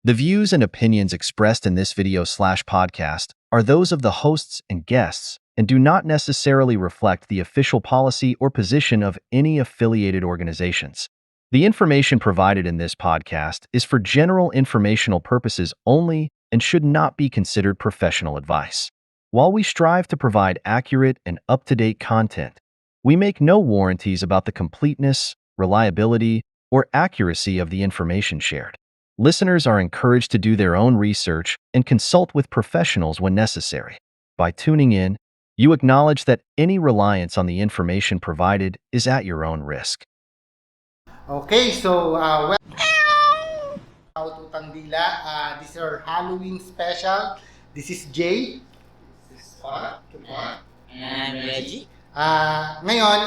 The views and opinions expressed in this video/podcast are those of the hosts and guests and do not necessarily reflect the official policy or position of any affiliated organizations. The information provided in this podcast is for general informational purposes only and should not be considered professional advice. While we strive to provide accurate and up-to-date content, we make no warranties about the completeness, reliability, or accuracy of the information shared. Listeners are encouraged to do their own research and consult with professionals when necessary. By tuning in, you acknowledge that any reliance on the information provided is at your own risk. Okay, so welcome to Tangdila. This is our Halloween special. This is Jay. This is Pat. And Reggie? Ngayon,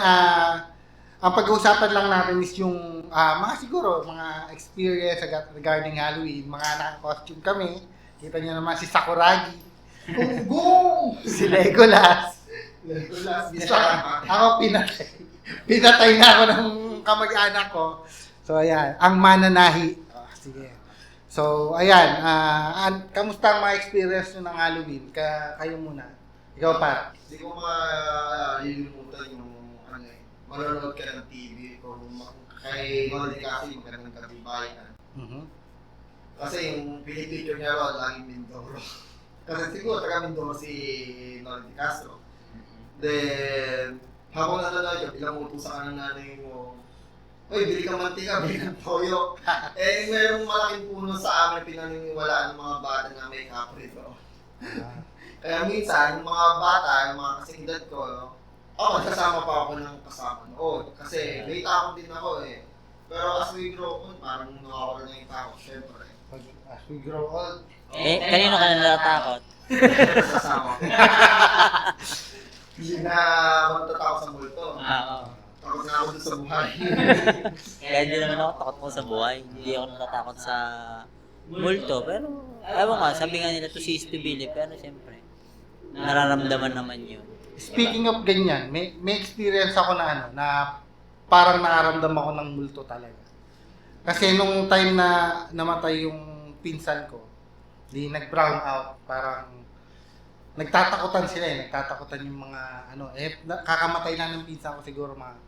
ang pag-uusapan lang natin is yung mga experience regarding Halloween. Mga naka-costume kami. Kita niyo naman si Sakuragi. Gunggong! Si Legolas. Ako pinatay na ako ng kamag-anak ko. So, ayan. Ang mananahi. Sige. So, ayan. Kamusta ang mga experience nyo ng Halloween? Kayo muna. Ikaw pa. Hindi ko malilimutan yung manonood ka ng TV kay Nolly kasi yung magandang katibayan. Kasi yung pinipicture niya ron, laging Mindoro. Kasi siguro taga Mindoro si Nolly Castro. Then, habang nanonood ka, bilang utos sa kanan nanay mo, "Uy, bili kang mantika, bili kang toyo." Mayroong malaking puno sa amin na pinaniniwalaan ng mga bata na may kapre doon. Kaya minsan, yung mga bata, yung mga kasingdad ko, kasama pa ako ng kasama noon. Kasi may takot din ako eh. Pero as we grow old, parang nakawala na yung takot, syempre. As we grow old. Kanino ka natatakot? Kasama ko. Hindi na matatakot sa multo. Oo. Takot na ako dun sa buhay. Kaya hindi naman ako takot po sa buhay. Hindi ako natatakot sa multo. Pero, ewan ka, sabi nga nila to see is to believe. Pero siyempre, nararamdaman naman yun. Speaking of ganyan, may experience ako na na parang nakaramdam ako ng multo talaga. Kasi nung time na namatay yung pinsan ko, di nag-brown out, parang nagtatakutan sila nagtatakutan yung mga kakamatay na ng pinsan ko siguro mga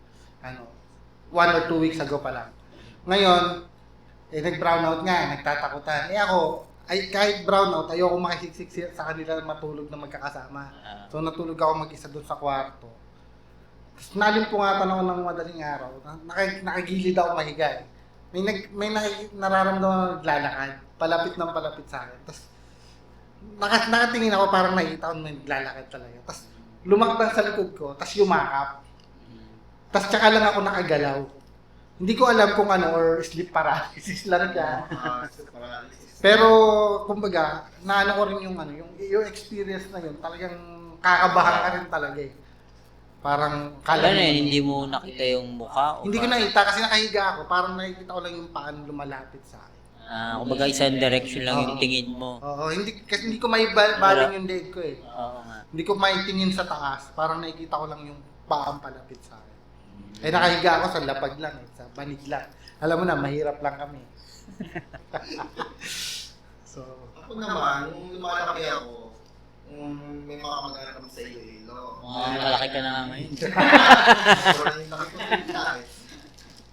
1 or 2 weeks ago pa lang. Ngayon, nag-brown out nga, nagtatakutan. Ako, kahit brown out, ayoko makisiksik sa kanila matulog na magkakasama. So natulog ako mag-isa doon sa kwarto. Tapos nalimpungatan ako ng madaling araw. Nakagilid ako mahiga. May nararamdaman na naglalakad. Palapit ng palapit sa akin. Tapos nakatingin ako parang nakita ko na naglalakad talaga. Tapos lumakbang sa likod ko. Tapos yumakap. Tapos tsaka lang ako nakagalaw. Hindi ko alam kung or sleep paralysis lang siya. Pero kumbaga, naano ko rin yung experience na yun, talagang kakabahan ka rin talaga eh. Parang Hindi mo nakita yung mukha? Hindi ko nakita kasi nakahiga ako, parang nakikita ko lang yung paan lumalapit sa akin. Kumbaga isang direction lang yung tingin mo. Oo, kasi hindi ko maibaling yung leg ko eh. Oo nga. Hindi ko maitingin sa taas, parang nakikita ko lang yung paan palapit sa akin. Nakahiga ako sa lapag lang sa banig lang. Alam mo na, mahirap lang kami. So, Ako naman, nung lumalaki ako, may mga kamag-anak kami sa Iloilo. Malaki ka na nga ngayon.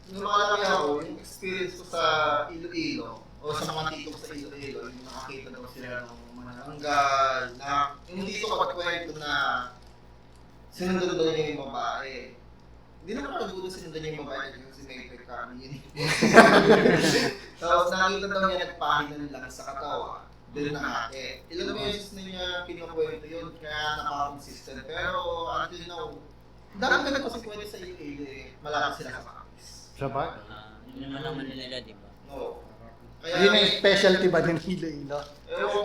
Nung lumalaki ako, yung experience ko sa Iloilo, o sa mga tito ko sa Iloilo, yung nakakita daw sila ng mga nanggal, yung dito kapag kwento na sinundan daw niya yung babae. Hindi naman nagbuto sinundan niya yung babae kasi may kami yun. So, nakita daw niya nagpahinan lang sa katawa. Doon na ilang beses na niya pinakwento yun, kaya napaka-consistent. Pero until now, dami na nagpasikwento sa iyo malaki sila sa practice. siya ba? Yun naman naman nila, di ba? No. Yun yung specialty ba ng Iloilo?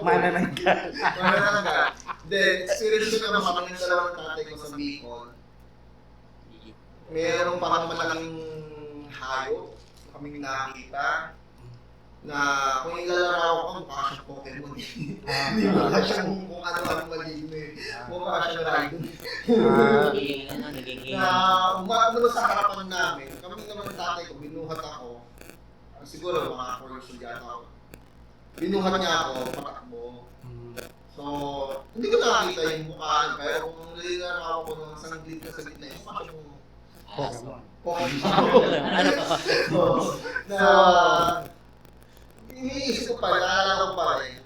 Manananggal. Manananggal. Then, experience ko naman kami ng dalawang tatay ko sa Bicol. Mayroong parang malaking hayop na kaming nakita na kung ilalaraw ko, mukha siya Pokemon. Hindi mukha siya kung ano-ano malino eh. Mukha siya Raidon. Na umano sa harapan namin, kami naman ng tatay ko, binuhat ako. Siguro mga 4 years old yata ako. binuhat niya ako, patakbo. So, hindi ko nakakita yung mukha, pero kung nalilan ako ng sangglit ka sa gitna, yung mukha yung Pokemon. Ano pa? Na, iniisip ko pa, naalala ko pa rin.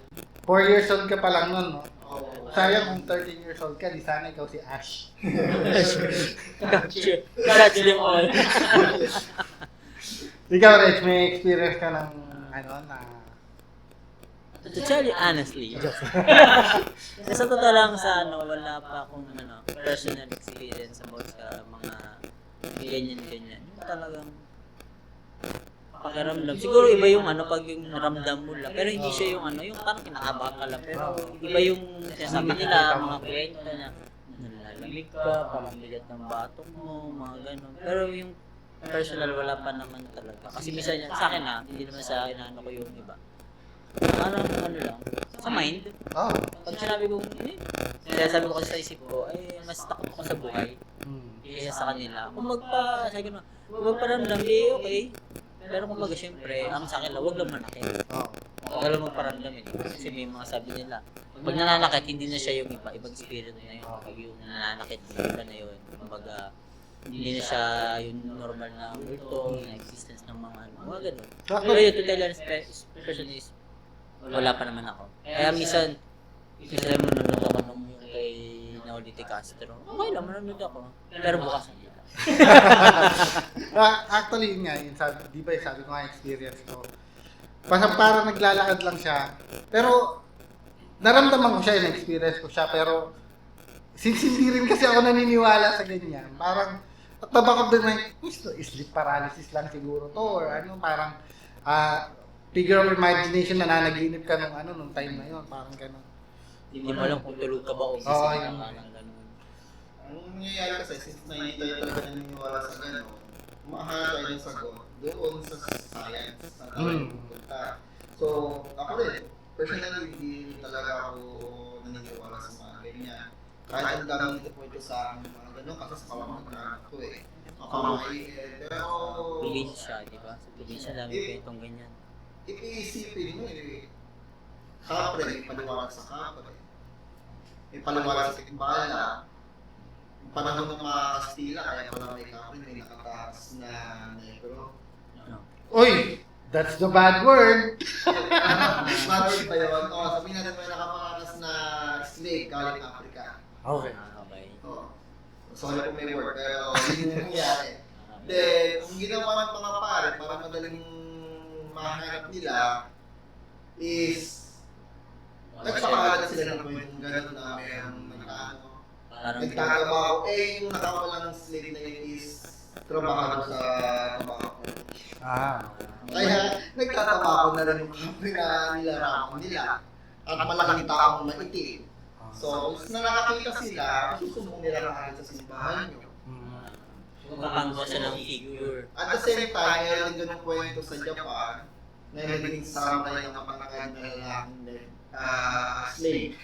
4 years old ka pa lang nun, no? Oo. Sayang kung 13 years old ka, di sana ikaw si Ash. Catch them all. Ikaw, Reg, may experience ka ng, na... To tell you honestly, sa totoo lang wala pa akong personal experience about sa mga ganyan-ganyan. Yung talagang pakiramdam. Siguro iba yung pag yung naramdam mo lang. Pero hindi siya yung yung parang kinakabahan ka lang. Pero iba yung sinasabi nila, mga kwento na nalalamig ka, parang bigat ng batong mo, mga ganun. Pero yung personal wala pa naman talaga. Kasi minsan sa akin hindi naman sa akin ko yung iba. Parang lang, sa mind. Oh. Pag sinabi ko, sabi ko kasi sa isip ko, mas takot ako sa buhay. Kaya sa kanila. Kung magparamdam, okay. Pero kung syempre, ang sa akin lang, huwag lang manakit. Huwag lang magparamdam kasi may mga sabi nila. Pag nananakit, hindi na siya yung ibang spirit na yun. Pag yung nananakit, iba na yun. Kumbaga, hindi na siya yung normal na multo, na existence ng mga ganun. Pero yun, to tell you, person is, wala pa naman ako. Kaya minsan mo nanonood ako nung yung kay Naolite Castro. Okay lang, manonood ako. Pero bukas hindi lang. Actually, yun nga, di ba sabi ko nga experience ko. Parang naglalakad lang siya. Pero, naramdaman ko siya, na-experience ko siya. Pero, since hindi rin kasi ako naniniwala sa ganyan, parang, at nabakab din na, sleep paralysis lang siguro to, or parang, figure of imagination na nanaginip ka nung time na yun, parang gano'n. Hindi mo alam kung tulog ka ba o Oo, gising yun. ka parang gano'n. Ang nangyayari kasi, since na hindi tayo talaga naniniwala sa gano'n, umahanap tayo ng sagot doon sa science na tayo pupunta. So, ako rin, personally, hindi talaga ako naniniwala sa mga ganyan. Kahit ang daming ito sa akin mga gano'n, kasi sa pamamagitan ko pero... Probinsya, di ba? Sa probinsya, dami kwentong ganyan. Iisipin mo kapre, may paliwanag sa kapre. May paliwanag sa tikbala. Yung panahon ng mga Kastila, kaya pala may kapre, may nakataas na negro. Uy! That's the bad word! Bad word ba yun? Sabihin natin may nakapakatas na slave galing Africa. Okay. Okay. Sorry kung may word, pero yun yung nangyari. Then, ang ginawa ng mga pare, para madaling mahanap nila is nagpakalat sila ng kwentong gano'n na mayroong nagtatabaho. Yung nakawalang slave na yun is trabahado sa trabaho. Kaya nagtatabaho na rin yung kapre na nilaramon nila at malaking taong maitim. So, na nakakita sila, susubong nila kahit sa simbahan nyo. Kapanggo siya ng figure. At the same time, meron din ganung kwento sa Japan na naging samurai ng kapanakan na lalaking slave.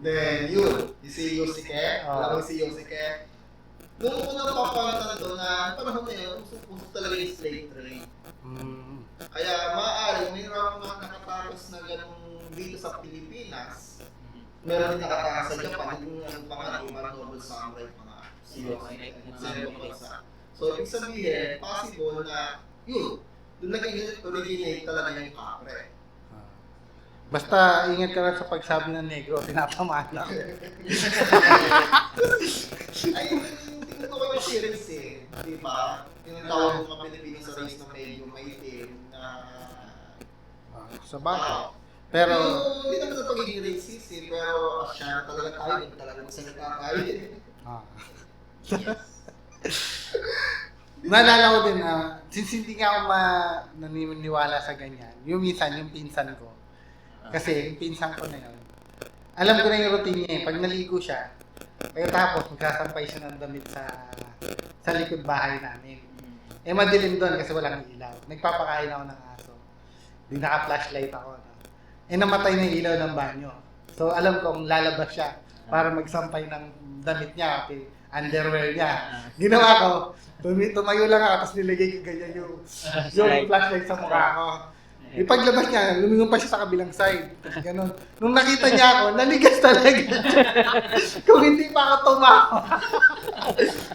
Then yun, si Yosuke, alam mo si Yosuke. Noong unang papalitan doon na panahon na yun, usok talaga yung slave trade. Kaya maaari, mayroon mga nakatapos na ganung dito sa Pilipinas. Meron din nakatapos sa Japan, yung mga noble samurai pa nga. Si Yosuke, so, ibig sabihin, possible na yun, doon nag-originate talaga yung kapre. Basta ingat ka lang sa pagsabi ng negro, tinatamaan lang. Ay, yung tingnan ko yung series di ba? Yung tawag ng mga Pilipino sa race na medyo maitim na... Sa bagay. Pero... Hindi naman sa pagiging racist pero siya na talaga tayo, hindi talaga magsalita tayo. Naalala ko din since hindi nga ako naniniwala sa ganyan, yung minsan, yung pinsan ko. Kasi yung pinsan ko na yun, alam ko na yung routine niya pag naligo siya, tapos magsasampay siya ng damit sa likod bahay namin. Madilim doon kasi walang ilaw. Nagpapakain ako ng aso. Di naka-flashlight ako. Namatay na yung ilaw ng banyo. So alam kong lalabas siya para magsampay ng damit niya, underwear niya. Ginawa ko, tumayo lang ako, tapos nilagay ko ganyan yung flashlight sa mukha ko. Ipaglabas niya, lumingon pa siya sa kabilang side. Ganon. Nung nakita niya ako, naligas talaga. Kung hindi pa ako tumawa.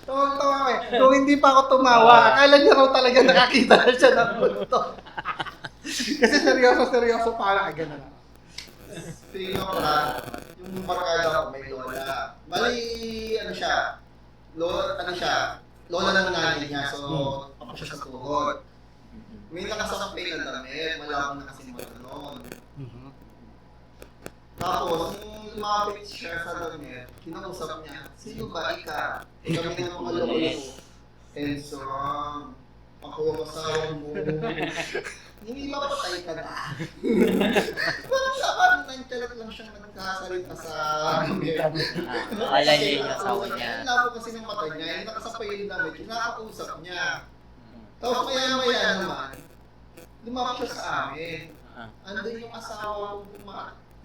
Tawag-tawa ko eh. Kung hindi pa ako tumawa, akala niya raw talaga nakakita na siya ng multo. Kasi seryoso para ganon. Speaking of that, yung barkada ko may lola. Bali, lola ng nanay niya, so tapos siya sa tuhod. May nakasakapay na damit, malawang na kasi mata noon. Tapos, nung lumapit siya sa damit, kinausap niya, sino ba ika? Kami ng mga lolo. Enzo, ako ang asawa mo. Hindi mapatay ka na. Parang sa parang nantiyalat lang siyang nagkasalita sa damit. Akala niya yung asawa niya. Labo kasi ng mata niya, yung nakasapay yung damit, kinakausap niya. Tapos maya-maya naman, lumapit siya sa amin. Andun yung asawa ko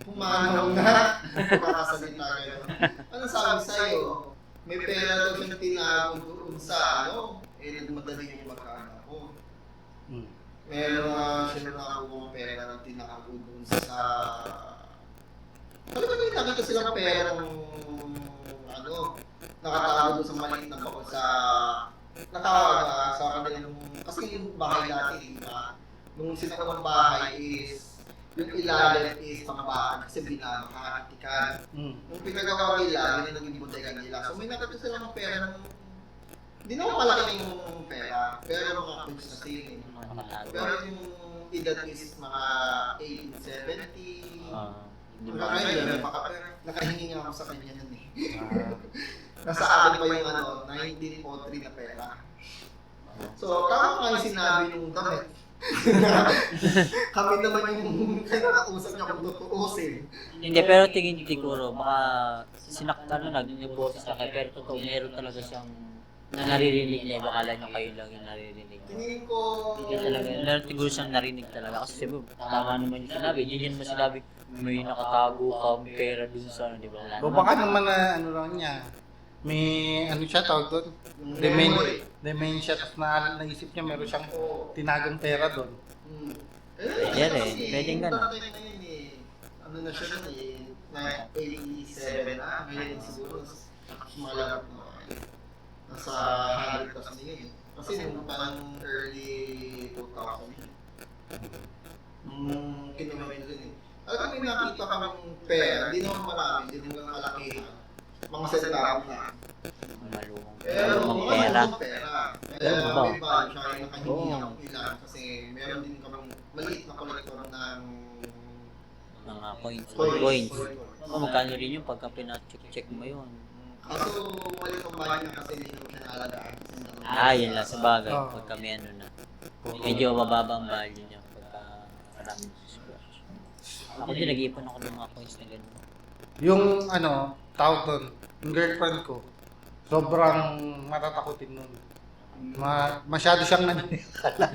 pumanaw na. Pagkakasalita kayo. Anong sabi sa'yo? May pera daw siyang tinago doon sa nagmadali yung magkaanak ko. Meron siya nakakuha ng pera ng tinago doon sa... Talaga may nakita silang pera ng nakatago doon sa maliit na bako sa... Natawag sa kanilang... Kasi yung bahay dati, diba? Nung sinaunang bahay is... Yung ilalim is pambahan kasi binamahatikan. Nung pinagawa nila, yun yung naging bodega nila. So may nakita silang pera ng... Hindi naman malaki yung pera, pero mga coins na sailing. Pero yung edad is mga 1870. Hanggang ngayon, nakahingi nga ako sa kanya nun eh. Nasa akin pa yung 1903 na pera. So, tama nga yung sinabi yung damit. Kami naman yung kinakausap niya kung tutuusin. Hindi, pero tingin siguro, baka sinaktan na nag-boses na kayo, pero totoo, meron talaga siyang na naririnig niya, baka lang yung kayo lang yung naririnig. Tingin ko... Hindi talaga, meron siguro siyang narinig talaga. Kasi sabi, tama naman yung sinabi, hindi naman sinabi, may nakatago ka, may pera dun sa, di ba? O baka naman na lang niya. May siya tawag doon? Dementia, tapos naisip niya meron siyang tinagang pera doon. Pwede rin, pwedeng gano'n. Ano na siya nun eh, 87 na, ngayon siguro, malapit na nasa 100 kasi ngayon. Kasi nung parang early 2000 kinumain din eh. Alam mo, may nakita kaming pera, hindi naman marami, hindi naman malaki. Mga centavo na. Pero Malumang pera. Pero May value siya yung nakahingi ng ilan kasi meron din kaming maliit na kolektor ng mga coins. Magkano rin yung pagka pina-check mo yun. Kaso maliit ang bahay niya kasi hindi naman siya naalagaan. Yun lang, sa bagay, pagka may na. Medyo mababa ang value niya pagka maraming scratch. Ako din, nag-iipon ako ng mga coins na gano'n. Yung tawag doon, yung girlfriend ko, sobrang matatakutin nun. Masyado siyang naniniwala.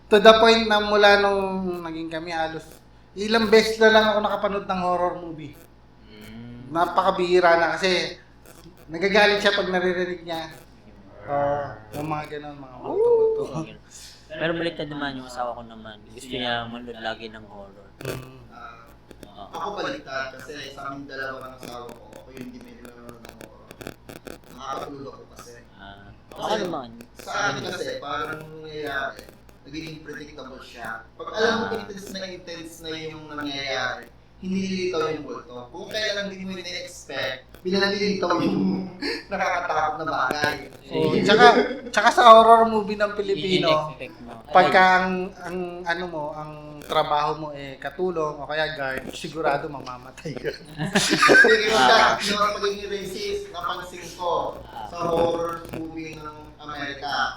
To the point na mula nung naging kami halos, ilang beses na lang ako nakapanood ng horror movie. Napakabihira na kasi nagagalit siya pag naririnig niya. Yung mga ganun, mga multo-multo. Pero baliktad naman yung asawa ko naman. Gusto niya manood lagi ng horror. Ako baliktad kasi sa aming dalawa ng asawa ko, ako yung hindi may nanonood ng horror. Nakakatulog ko kasi. Ano naman? Sa akin kasi, parang nangyayari, nagiging predictable siya. Pag alam mo intense na yung nangyayari, hindi nililitaw yung multo. Kung kailan hindi mo ina-expect, pinanalilitaw yung nakakatakot na bagay. Tsaka sa horror movie ng Pilipino, pagka ang trabaho mo katulong o kaya guard, sigurado mamamatay ka. Sige yung magiging racist, napansin ko sa horror movie ng Amerika,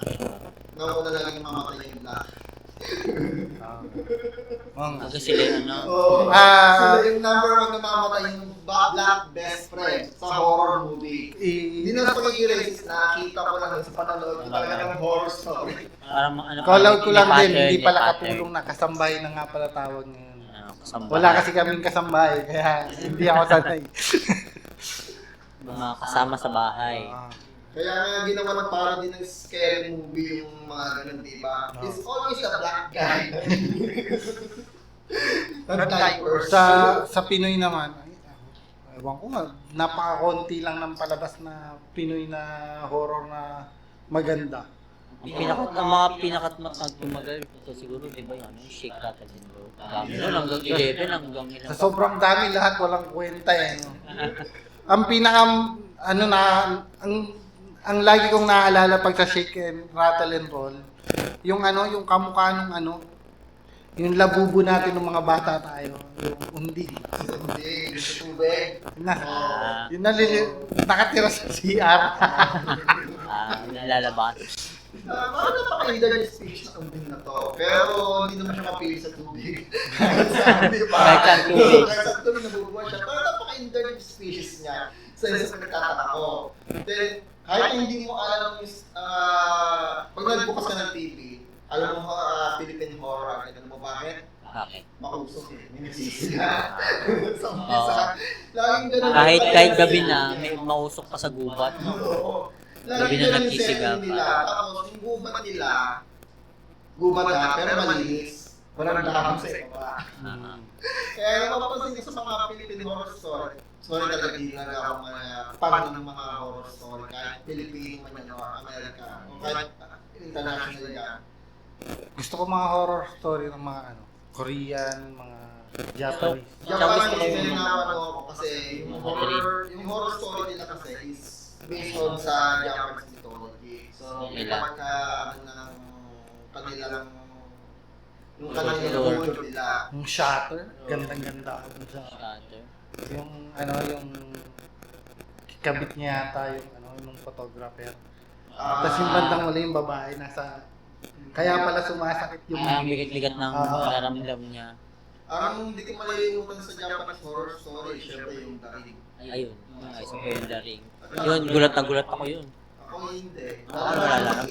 nauna na lang yung mamatay yung black. Kasi sila sila yung number 1 na mamatay yung black best friend sa horror movie. Hindi na sa pagiging racist, nakita ko lang sa panonood ko talaga ng horror story. Call out ko lang din, hindi pala katulong na kasambahay na nga pala tawag ngayon. Wala kasi kaming kasambahay, kaya hindi ako sanay. Mga kasama sa bahay. Kaya nga ginawa ng parody ng scary movie yung mga ganun, diba? It's always a black guy. Not diapers. Sa Pinoy naman, ewan ko nga, napaka-konti lang ng palabas na Pinoy na horror na maganda. Ang mga pinakat tumagal ito siguro, di ba yung Shake, Rattle and Roll. Dami nun, hanggang 11, hanggang ilang. Sa sobrang dami, lahat walang kwenta eh. No? Ang pinaka, ang lagi kong naaalala pag sa Shake and Rattle and Roll, yung yung kamukha nung yung labubo natin ng mga bata tayo, yung undi. Hindi, gusto tubig. Yung nakatira sa CR. Nalalabas. Parang napaka-indar yung speech na umbing na to. Pero hindi naman siya mapili sa tubig. Kahit saan tubig. Kahit saan tubig nabubuhay siya. Pero napaka-indar yung species niya. Sa isa nagtataka ko. Then, kahit hindi mo alam yung pag nagbukas ka ng TV, alam mo Philippine horror, alam mo bakit? Bakit? Makusok eh, may nagsisila. Sa umpisa, laging ganun. Kahit gabi na, may mausok pa sa gubat. Lagi na na nagsisigaw nila. Tapos yung gubat nila, gubat na, pero malinis. Walang dahon sa iba. Kaya napapansin ko sa mga Philippine horror story. Sorry talaga, di lang ako fan ng mga horror story. Kahit Pilipino man yan o Amerika. O kahit international yan. Gusto ko mga horror story ng mga Korean, mga Japanese. Japanese kasi nanawan ako kasi yung horror story nila kasi is based on sa Japanese mythology. So, kapag ng kanilang yung kanilang culture nila. Yung Shutter, gandang-ganda ako sa Shutter. yung yung kabit niya yata yung photographer. Tapos yung bandang muli yung babae nasa kaya pala sumasakit yung Ang bigat-bigat ng nararamdam niya. Ang hindi ko malilimutan sa Japanese horror story, syempre yung The Ring. Ayun, isa pa yung The Ring. Yun, gulat na gulat ako yun. Ako hindi. Wala.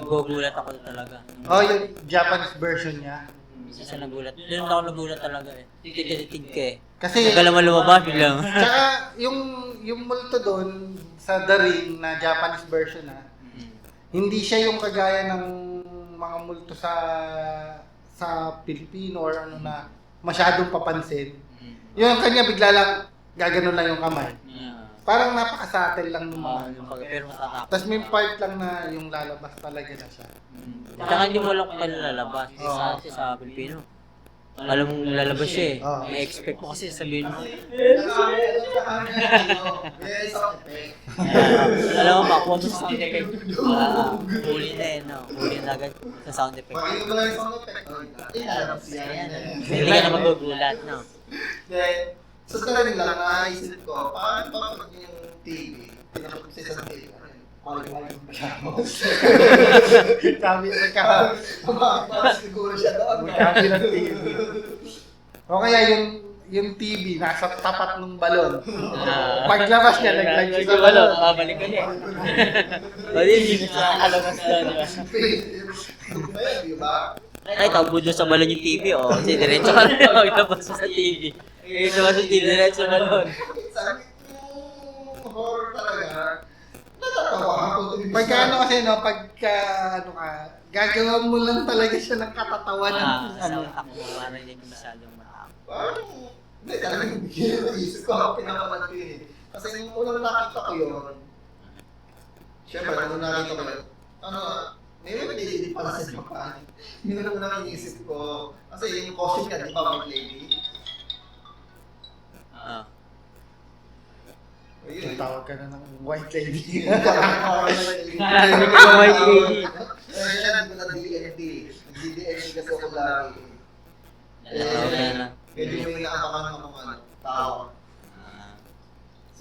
Nagugulat ako talaga. yung Japanese version niya. Isa nagulat. Doon ako nagulat talaga eh. Titig ka eh. Kasi Nagalaman lumabas biglang. tsaka yung multo doon sa The Ring na Japanese version hindi siya yung kagaya ng mga multo sa Pilipino or na masyadong papansin. Yung kanya bigla lang gaganon lang yung kamay. Parang napaka-subtle lang ng mga Pero matatakot. Tapos may part lang na yung lalabas talaga na siya. Tsaka hindi mo alam kung kailan lalabas. Sa Pilipino. Alam mong lalabas siya eh. May expect mo kasi sabihin mo. May sound effect. Alam mo ba, kuha mo sa sound effect. Huli na eh, no? Huli na agad sa sound effect. Pakinggan mo lang yung sound effect. Ilalabas yan. Hindi ka na magugulat, no? Then, sa tarin lang, naisip ko, paano pa pag yung TV, pinakot sa isang TV, mali-mali yung masyamos. Sabi Siguro siya doon. Magkabi ng TV. O kaya yung TV nasa tapat ng balon. Paglabas niya, naglag siya sa balon. Babalik ka niya. O di, hindi sa alabas na, di ba? Ayun, di ba? Ay, tabud sa balon yung TV, o. Kasi diretso ka na, maglabas sa TV. Ito ba sa TV, diretso sa balon. Sabi yung horror talaga, natatawa ako. Pagka kasi pagka gagawa mo lang talaga siya ng katatawanan. Sa utak mo, parang hindi ko masyadong matakot. Parang, hindi talagang naisip ko ako pinapanood ko yun eh. Kasi yung unang nakita ko yun, syempre, nung nakita ko yun, may hindi pala sa Japan. Yun ang unang inisip ko. Kasi yung costume niya, di ba, white lady? Tawag ka na ng white lady. Narinig ko white lady. Siya, hindi ko na DND. Nag-DND kasi ako lagi. Medyo may naabangan ako tao.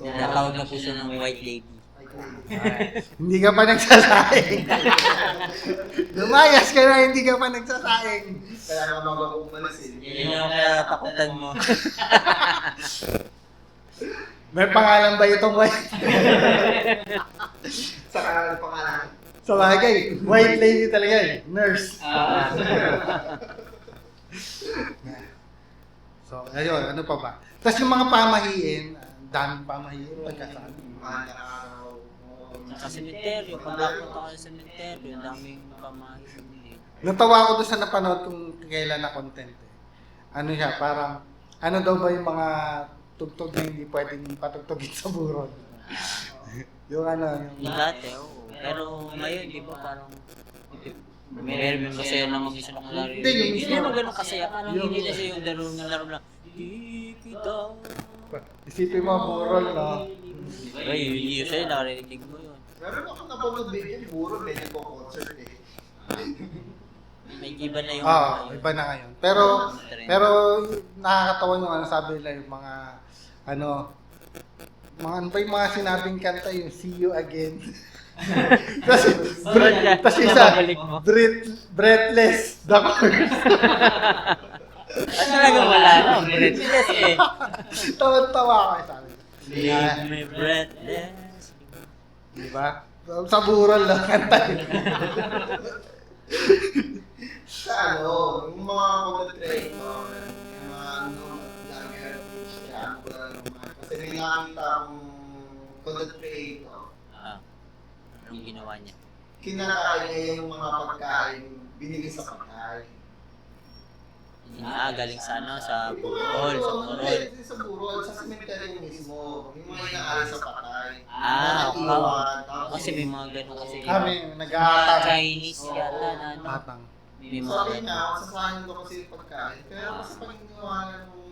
Natawag na po siya ng white lady. Hindi ka pa nagsasaing. Lumayas ka na, hindi ka pa nagsasaing. Kaya nga mga umalis eh. Yun yung katakutan mo. May pangalan ba itong white? Sa kanal pangalan. Sa bagay, white lady talaga eh. Nurse. So, ayun, ano pa ba? Tapos yung mga pamahiin, daming pamahiin pagkasabi. Mga araw. Sa sementeryo, pag napunta ka sa sementeryo, ang daming pamahiin. Natawa ako doon sa napanood kung kailan na content eh. Ano siya, parang, ano daw ba yung mga tugtog na hindi pwedeng patugtogin sa burol? Yung ano, Yung dati, oo. Pero ngayon, di ba parang meron yung masaya lang mag-isa ng larry. Hindi, yung Hindi naman ganun kasaya. Parang hindi na siya yung laro lang. Di kita. Isipin mo, burol, no? Ay, yun sa'yo, narinig mo yun. Meron ako napanood video, puro may nagko-concert eh. May iba na yung... Iba na ngayon. Pero nakakatawa yung ano, sabi nila yung mga, ano ba yung mga sinabing kanta, yung See You Again. Tapos isa, Breathless, The Chorus. At talagang wala, no? Breathless eh. Tawa-tawa ako, sabi. Leave me breathless. Diba? Sa burol lang kanta yun. Sa ano, yung mga content creator, yung mga ano, vlogger, ano ko lang naman. Kasi may nakakita akong content creator. Anong ginawa niya? Kinakain niya yung mga pagkain binili sa pagkain. Galing sa ano, sa burol, sa burol. Hindi, sa burol, sa cemetery mismo. Yung mga inaari sa patay. Kasi may mga ganun kasi. Kami, nag-aatang. Chinese yata na ano. Atang. May mga Sabi ganun. niya, sasahin ko kasi yung pagkain. Pero kasi pag iniwanan nung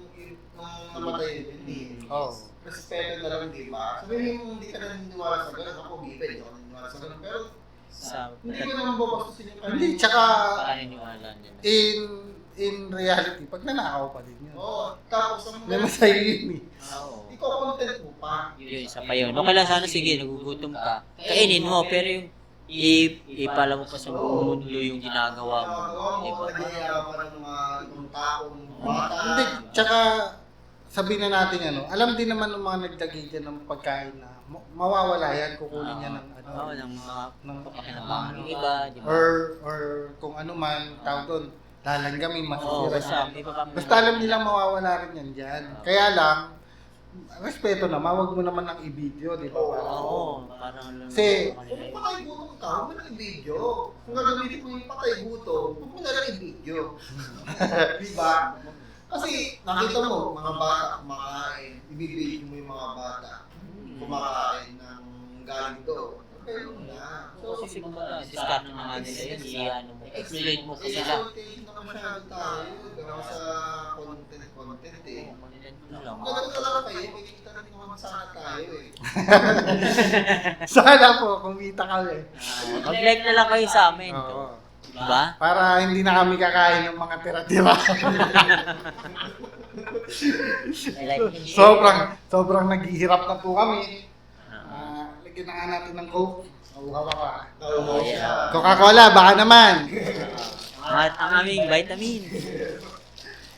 namatay yun, hindi. Oh. Respeto na lang, di ba? Sabihin mo, hindi ka na naniniwala sa ganun. Ako, given, hindi ako naniniwala sa ganun. Pero, hindi ko naman babastusin yung Hindi, tsaka Paniniwala niya. in reality, pag nanakaw pa din yun. Oo, tapos ang May masaya yun eh. Oo. ikaw content mo pa. Yun, isa pa yun. Okay lang sana, sige, nagugutom ka. Kainin mo, pero yung ipala mo pa sa buong mundo yung ginagawa mo. Ginagawa Di mo, ba? nagayayama ka ng mga ibang taong bata. Hindi, tsaka sabihin na natin ano, alam din naman ng mga nagdagay dyan ng pagkain na mawawala yan, kukunin niya ng ano. Oo, ng mga ng pakinabangan ng iba, di ba? or kung ano man tawag doon, lalanggamin, Oo, masisira basta, siya. iba pa. Basta alam nilang mawawala rin yan dyan. Kaya lang, respeto naman, wag mo naman ng i-video, di ba? Oo, parang alam mo. Kasi- Kung patay gutom ka, huwag mo na i-video. Kung gagamitin mo yung patay gutom, huwag mo na lang i-video. Diba? Kasi nakita mo, mga bata kumakain, ibibigay mo yung mga bata kumakain ng galing doon. Pero na. So, kasi kumbaga, discard na nga nila yun, i-ano mo, exploit mo pa sila. Exploitation na masyado tayo. Gano'n sa content eh. Ano lang. Kung ganun talaga kayo, may kita rin naman sana tayo eh. Sana po, kumita kami. Mag-like na lang kayo sa amin. Oo. Diba? Para hindi na kami kakain ng mga tira-tira. Like and share. sobrang naghihirap na po kami. Lagyan na nga natin ng Coke. Uhawa ka. Oo, yeah. Coca-Cola, baka naman. At ang aming vitamin.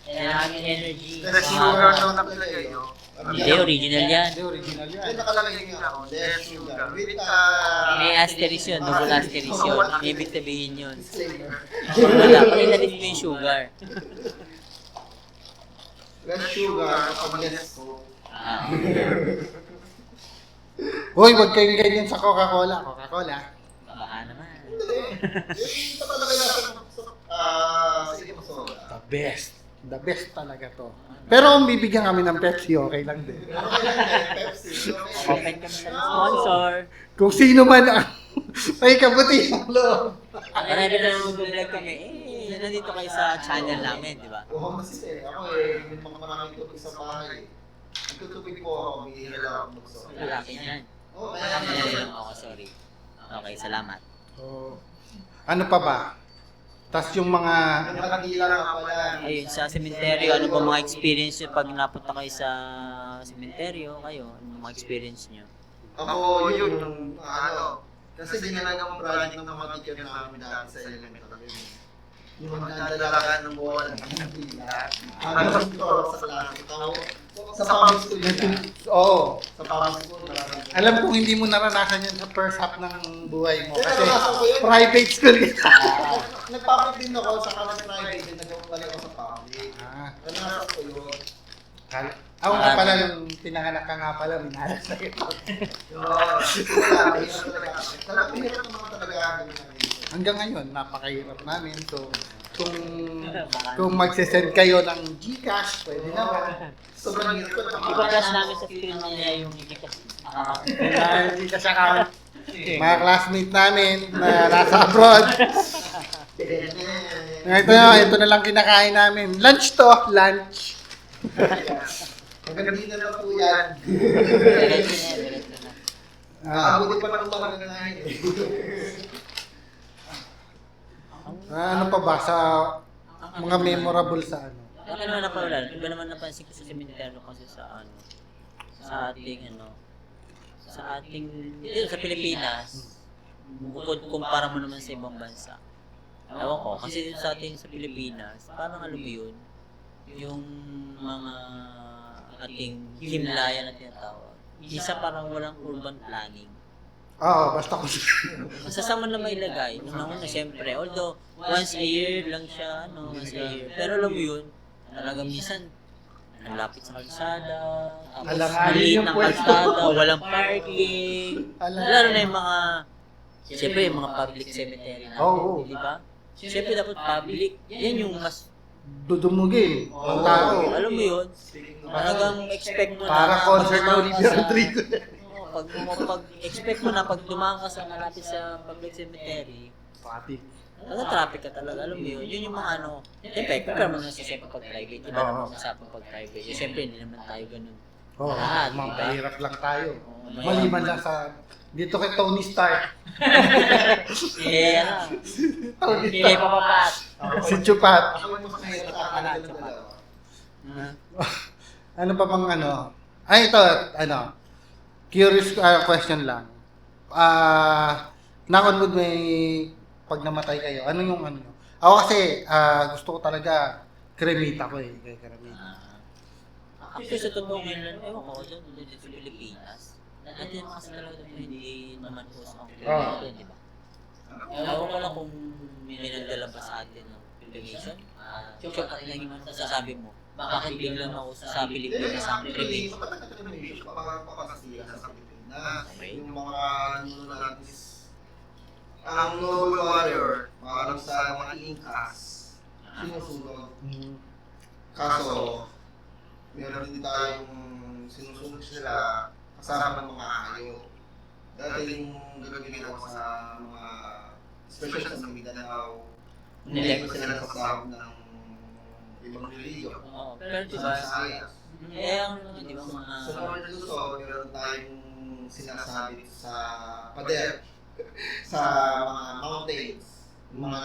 And ang aming energy. Less sugar daw nakalagay, no? Hindi, original yan. Hindi, original Ay, yan. nakalagay nga ako, less sugar. With May asterisk yun, double asterisk yun. Ibig sabihin yun. disclaimer. Wala, panilalit mo yung sugar. Less sugar, kapag less coke. Hoy, wag kayong ganyan sa Coca-Cola. Coca-Cola. Baka naman. Ito talaga nasa sa ibang soda. The best. The best talaga to. Pero kung bibigyan kami ng Pepsi, okay lang din. Okay lang eh, Pepsi. Open kami sa sponsor. Kung sino man ang may kabutihang loob. Marami na mag-vlog kami. Nandito kayo sa channel namin, di ba? Oo, kasi ako eh, may mga maraming tubig sa bahay. Nagtutubig po ako, bihira lang ako magsoda. Lalaki yan. Oo, Kaya kaya lang ako, sorry. Okay, salamat. Oh. Ano pa ba? Tas yung mga nakakadila nga pala. Ayun, sa sementeryo, ano ba mga experience nyo pag napunta kayo sa sementeryo? Kayo, ano mga experience nyo? Ako yun, yung ano, kasi ginagawa project ng mga teacher namin dati sa elementary. Yung magdadalakan ng bola ng bila. Hanggang sa klase. Sa public school yun. Oo. Sa public school, marami. Alam kong hindi mo naranasan yan sa first half ng buhay mo. Kasi Naranasan ko yun. private school kita. Nag-public din ako sa kalang private din. Nag-public ako sa public. Ah, Naranasan ko yun. Ako nga pala, nung pinanganak ka nga pala, minalas na ito. Talagang hirap naman talaga. Hanggang ngayon, napakahirap namin. So, kung magsisend kayo ng Gcash, pwede naman. Sobrang hirap ko. Ipa-flash namin sa screen nila yung Gcash. Gcash account. Mga classmate namin na nasa abroad. Ito na lang kinakain namin. Lunch to, lunch. Hanggang dito na po yan. Abutin pa ng mga nangyayari. Ano pa ba sa mga memorable sa ano? Ano naman napawala? Iba naman napansin ko sa sementeryo kasi sa ating dito sa Pilipinas, bukod kumpara mo naman sa ibang bansa. Ewan ko, kasi dito sa atin sa Pilipinas, parang alam mo yun, yung mga ating himlaya na tinatawag. Isa parang walang urban planning. Oo, basta ko. Masasama na mailagay. Nung una, siyempre, although once a year lang siya, once a year. Pero alam mo yun, talagang minsan, ang lapit sa kalsada, tapos Alanganin maliit yung ng pwesto. kalsada, walang parking. Alanganin. Lalo na yung mga, siyempre yung mga public cemetery natin, Oo. di ba? Siyempre dapat public, yan yung mas, Dudumugin ang tao. alam mo yun, talagang expect mo na. Para concert pag na dumaan Olivia ka sa- Rodrigo. Oo, pag-expect mo na, pag dumaan ka sa malapit sa public cemetery, Pati. traffic ka talaga, alam mo yun. Yun yung mga ano, siyempre, compare mo na sa siyempre pag-private. Iba Oo. naman usapang pag-private. Siyempre, hindi naman tayo ganun. Oo, Lahat, mga diba? mahirap lang tayo. Oo, Maliban lang sa dito kay Tony Stark. Ano? Tony Hindi Stark. papapat. Si Chupat. Ako yung mas mahirap sa akin ng dalawa. Ano pa bang ano? Ay, ito, ano, curious question lang. Knock on wood, may pag namatay kayo, ano yung ano? Ako kasi, gusto ko talaga, kremita ko eh. Kaya kremita. Actually, sa totoo ngayon, ewan ko, dito sa Pilipinas, natin naman kasi talaga ito hindi naman po sa Oo. di ba? Ewan ko lang kung may nagdala ba sa atin ng cremation. Sure, at lagi man nasasabi mo, bakit biglang ako sa Pilipinas ang cremation? Yung mga natin ang Noble Warrior, mga sa mga Incas, sinusunod. Kaso, meron din tayong sinusunod sila kasama ng mga hayop. Dahil yung gagawin ako sa mga, especially sa Mindanao, hindi ko sila kasama ng ibang religion. Oo, pero di ba, ang di ba mga... Sa mga Luzon, meron tayong sinasabi sa pader, sa mga mountains, mga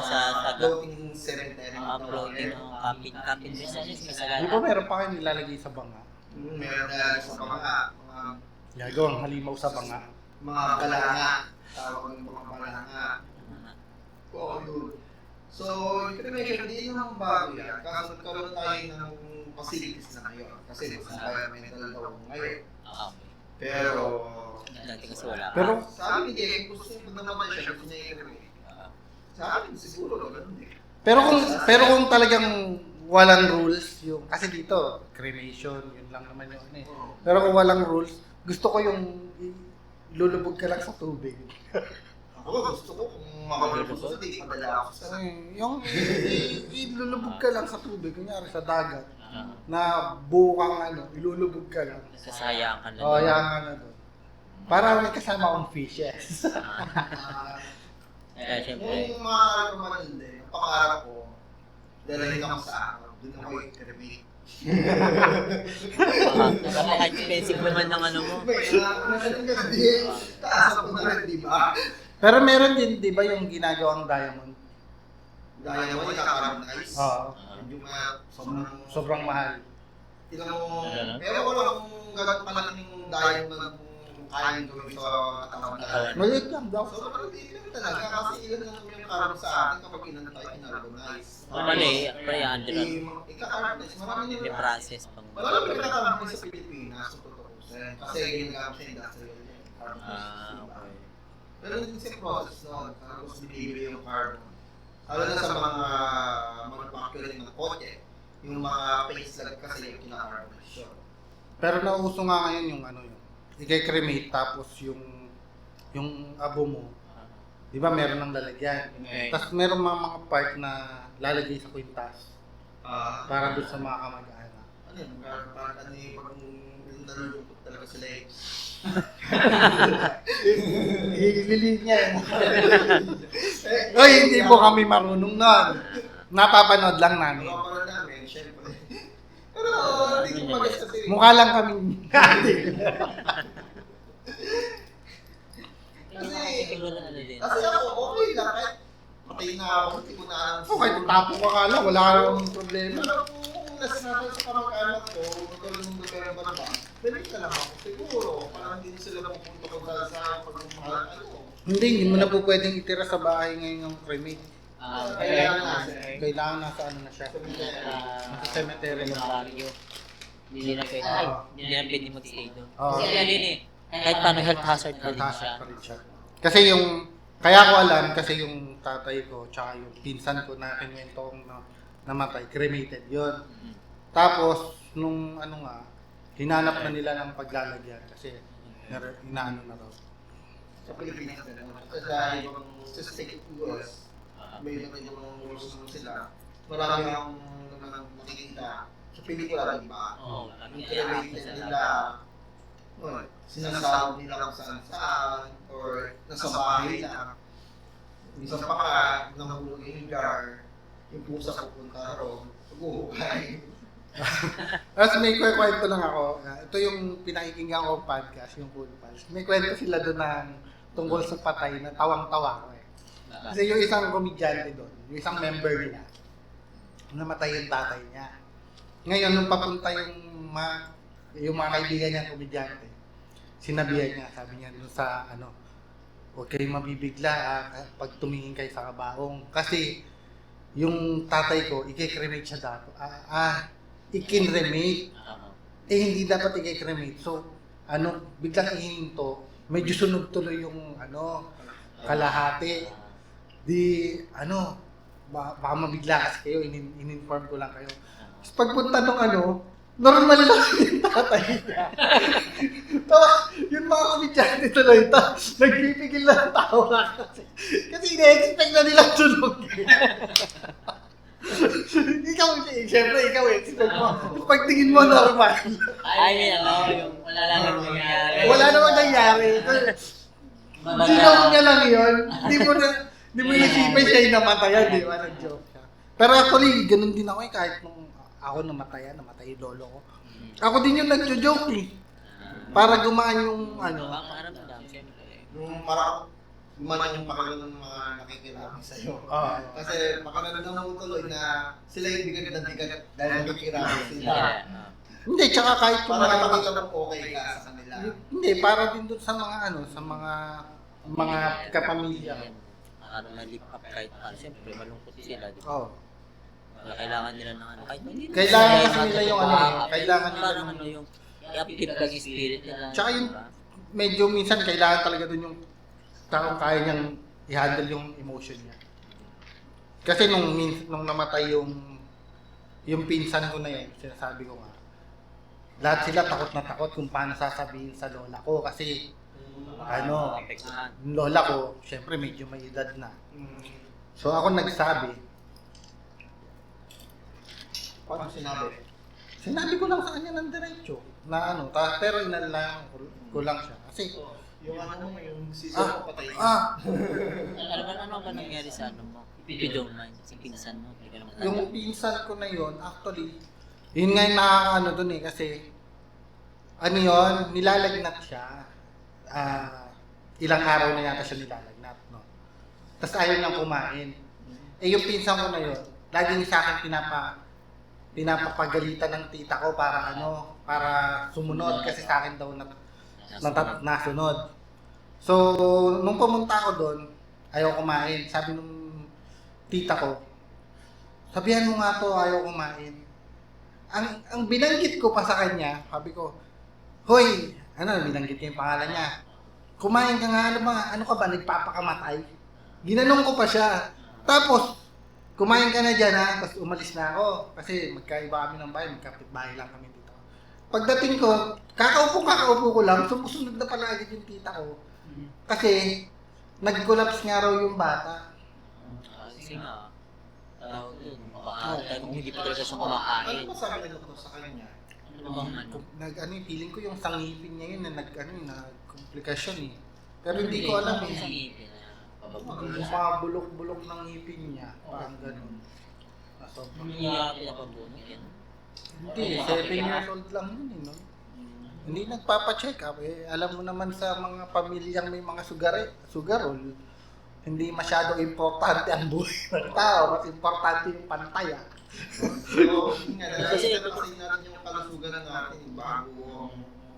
sa floating cemetery. uploading ng captain business, may sagana. Di ba meron pa kayo nilalagay sa banga? Meron na sa mga Gagawang halimaw sa banga. mga balanga, tawag ng mga balanga. Oo, yun. So, yung cremation, hindi naman bago yan. Kaso nagkaroon tayo ng facilities na ngayon. Kasi mas environmental daw ngayon. Pero, Dati kasi wala. Pero, sa akin eh, gusto niya pag naman siya, gusto niya i-cremate. Sa akin, siguro, ganun eh. pero kung talagang walang rules, yung, kasi dito, cremation, yun lang naman yung ano eh. Pero kung walang rules, gusto ko yung lulubog ka lang sa tubig. Ako, gusto ko kung makalulubog sa tigil, madala ako sa Yung ilulubog ka lang sa tubig, kunyari sa dagat, na buo kang ano, ilulubog ka lang. Sasayang ka na. O, yan ka na doon. Para may kasama akong fishes. Kaya siyempre, Kung maaari ko man hindi, ang pangarap ko, dalahin ako sa araw, doon ako i-cremate. napaka-expensive naman ng ano mo. Taas ako na rin, di ba? Pero meron din, di ba, yung ginagawang diamond? Gaya mo, i-carbonize. Oo. Yung mga Sobrang mahal. Tingnan mo, pero ko lang kung gagawin malaking diamond na kayang gawin sa katawan na. Maliit lang daw. Sobrang liit talaga kasi ilan lang naman yung carbon sa atin kapag inantay, kinarbonize. Mali, pre, Andrew. Ika-carbonize, marami May nila. process pang... Wala pa pinaka-carbonize sa Pilipinas, sa totoo. Kasi ginagamit sa industrial yan. okay. Pero din sa process noon, tapos binibili yung carbon. Lalo na sa mga manufacturing ng kotse, Yung mga face lang kasi yung kinaka-revolution. Pero nauso nga ngayon yung ano yun. I-cremate tapos yung abo mo, di ba meron ng lalagyan. Okay. Tapos meron mga part na lalagay sa kwintas para doon sa mga kamag-anak. Ano yun? Parang ano yung pag nalulungkot talaga sila eh. Ililinya yun. Oy, hindi po kami marunong nun. Napapanood lang namin. Mga pala namin, syempre. Pero hindi ko mag-guess kasi. Mukha lang kami. Kasi wala ano din. Kasi ako, okay lang. Kahit patay na ako, hindi ko na alam. Okay, tapo ka ka lang. Wala kang problema. Pero kung nasasabi sa kamag-anak ko, magkaroon ba ba? Dali ka lang ako. Siguro, parang hindi sila pupunta ko sa pagmamahal. Hindi mo na po pwedeng itira sa bahay ngayon ng cremate. Kailangan na. Kailangan nasa ano na siya. Nasa cemetery na. barrio. Hindi na pwede. Hindi na pwede mag-stay doon. Oo. Kasi ano yun eh. Kahit paano health hazard pa din siya. Nagkasat pa rin siya. Kasi kaya ko alam, kasi yung tatay ko, tsaka yung pinsan ko na kinuwento kong namatay, cremated yun. Tapos, nung ano nga, hinanap na nila ng paglalagyan kasi inaano na raw. Sa Pilipinas na naman. Kasi dahil yung sa state US, may yung rules naman sila. Marami akong nakikita sa pelikula, di ba? Oo. Yung cremated nila, sinasahod nila kung saan-saan, or nasa bahay lang. Minsan pa ka, nahulog yung jar, yung pusa pupunta ron, pag-uhukay. Tapos may kwento lang ako. Ito yung pinakikinggan ko podcast, yung Cool Pals. May kwento sila doon ng tungkol sa patay na tawang-tawa ko eh. Kasi yung isang komedyante doon, yung isang member nila, namatay yung tatay niya. Ngayon, nung papunta yung mga kaibigan niya komedyante, sinabihan niya, sabi niya doon sa huwag kayong mabibigla pag tumingin kayo sa kabaong. Kasi yung tatay ko, i-cremate siya dato. Ikin-remake. Eh, hindi dapat i-cremate. So, biglang ihinto, medyo sunog tuloy yung kalahati. Di, baka mabigla kasi kayo, in-inform ko lang kayo. Tapos pagpunta nung normal lang yung tatay niya. Tapos, yung mga komedyante tuloy, nagpipigil na ng tawa kasi ina-expect na nilang sunog. Siyempre, ikaw expect mo. Pagtingin mo, normal. Yung wala lang yung nangyari. Wala namang nangyari. Sinaw niya lang yun. Hindi mo nasipay siya yung namatayan, di ba? Nag-joke siya. Pero actually, ganun din ako kahit nung ako namatay yung lolo ko. Ako din yung nag-joke eh. Para gumaan yung Makaramdam, siyempre. Yung parang gumanan yung pakiramdam ng mga nakikiramay sa'yo. Kasi pakiramdam mo tuloy na sila yung bigat na bigat dahil nakikiramay sila. Hindi, tsaka kahit yung Para nakapagka mo okay ka sa kanila. Hindi, para din doon sa mga kapamilya. Malik up kahit siyempre malungkot sila. Di ba? Oo. Kailangan nila ng kahit hindi Kailangan kasi nila yung kailangan nila parang yung i-upkeep lang yung spirit nila. Tsaka yung medyo minsan kailangan talaga doon yung taong kaya niyang i-handle yung emotion niya. Kasi nung namatay yung pinsan ko na yun, sinasabi ko nga, lahat sila takot na takot kung paano sasabihin sa lola ko kasi yung lola ko, syempre medyo may edad na. So ako nagsabi, Paano sinabi? sinabi ko lang sa kanya ng diretso na pero inalang ko lang siya. Kasi Yung yung season mo patay. Ano ba nangyari sa mo? If you don't mind, si pinsan mo, hindi ka naman yung pinsan ko na yun, actually, yun nga yung nakakaano dun eh, kasi, nilalagnat siya. Ilang araw na yata siya nilalagnat, no? Tapos ayaw niyang kumain. Eh, yung pinsan ko na yun, laging sa akin pinapapagalitan ng tita ko para sumunod, kasi sa akin daw nasunod. So, nung pumunta ako doon, ayaw kumain. Sabi nung tita ko, sabihan mo nga to, ayaw kumain. Ang binanggit ko pa sa kanya, sabi ko, hoy, binanggit ko yung pangalan niya. Kumain ka nga, ano ka ba, nagpapakamatay? Ginanong ko pa siya. Tapos, kumain ka na dyan ha, tapos umalis na ako. Kasi magkaiba kami ng bahay, magkapit-bahay lang kami dito. Pagdating ko, kakaupo ko lang, sumusunod na pala agad yung tita ko. Kasi, nag-collapse nga raw yung bata. Kasi nga, tawag yun, baka kung hindi pa talaga siya kumakain. Ano masabi ng doktor sa kanya? Ano bang ano? Feeling ko yung sangipin niya yun na komplikasyon eh. Pero hindi ko alam eh. Yung mga bulok-bulok ng ngipin niya, parang ganun. Hindi niya pinapabunot yan. Hindi, 7 years old lang yun eh, no? Hindi nagpapa-check up eh. Alam mo naman sa mga pamilyang may mga sugarol, hindi masyado importante ang buhay ng tao, mas importante yung pantay ah. So, kasi natin yung kalusugan natin bago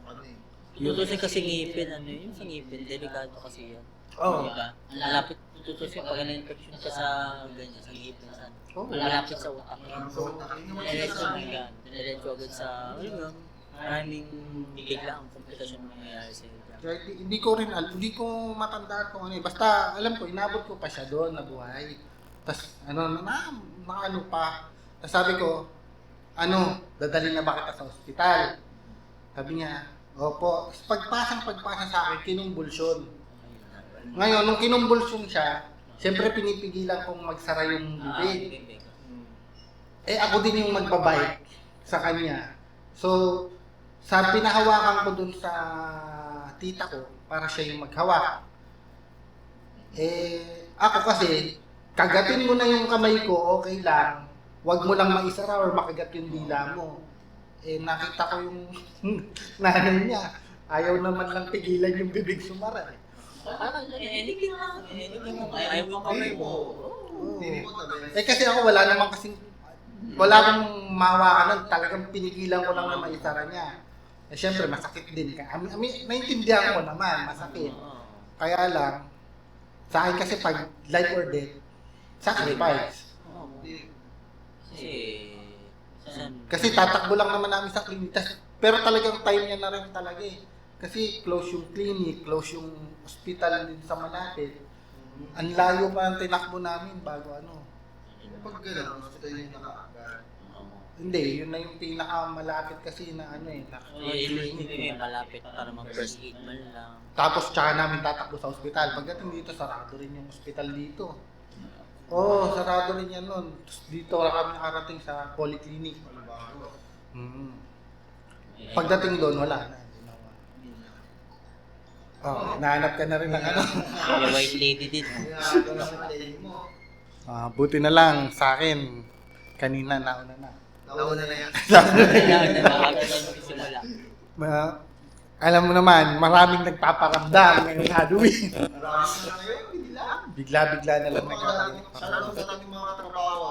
ano eh. Yung kasi ngipin, ano yun? Sa ngipin, delikado kasi yan. Oo. Diba? Malapit tutusin pag na-infection ka sa ganyan, sa ngipin. Oo. Malapit sa utak. So, takin naman Diretso agad. Diretso agad sa, maraming biglang komplikasyon mangyayari sa iyo. Right, hindi ko matandaan kung ano eh. Basta alam ko, inabot ko pa siya doon na buhay. Tapos ano pa. Tapos sabi ko, dadalhin na ba kita sa ospital? Sabi niya, opo. Pagpasa sa akin, kinumbulsyon. Ngayon, nung kinumbulsyon siya, siyempre pinipigilan kong magsara yung bibig. Eh ako din yung magbabike sa kanya. So, pinahawakan ko dun sa tita ko para siya yung maghawak. Eh, ako kasi, kagatin mo na yung kamay ko, okay lang. Huwag mo lang maisara or makagat yung dila mo. Eh, nakita ko yung nanay niya. Ayaw naman lang pigilan yung bibig sumara. Ayaw mo kamay mo. Eh, kasi ako wala akong mahawakan, talagang pinigilan ko lang na maisara niya. Eh, syempre, masakit din ka. Naintindihan ko naman, masakit. Kaya lang, sa akin kasi pag life or death, sacrifice. Kasi tatakbo lang naman namin sa clinic. Pero talagang time niya na rin talaga eh. Kasi close yung clinic, close yung hospital din sa malapit. Ang layo pa ang tinakbo namin bago ano. Pag gano'n, hospital yung nakaagad. Hindi, yun na yung pinakamalapit kasi na Hindi malapit para mag-first aid man lang. Tapos tsaka namin tatakbo sa ospital. Pagdating dito, sarado rin yung ospital dito. Oo, sarado rin yan nun. Tapos dito kami nakarating sa polyclinic. Pagdating doon, wala na. Nahanap ka na rin ng ano. Yung white lady din. Kaya ito lang ang lady mo. Buti na lang sa akin. Kanina, nauna na. Nauna na yan. Alam mo naman, maraming nagpaparamdam ngayong Halloween. Marami na ngayon, bigla. Bigla-bigla na lang Sana nagpaparamdam. sa ating mga trabaho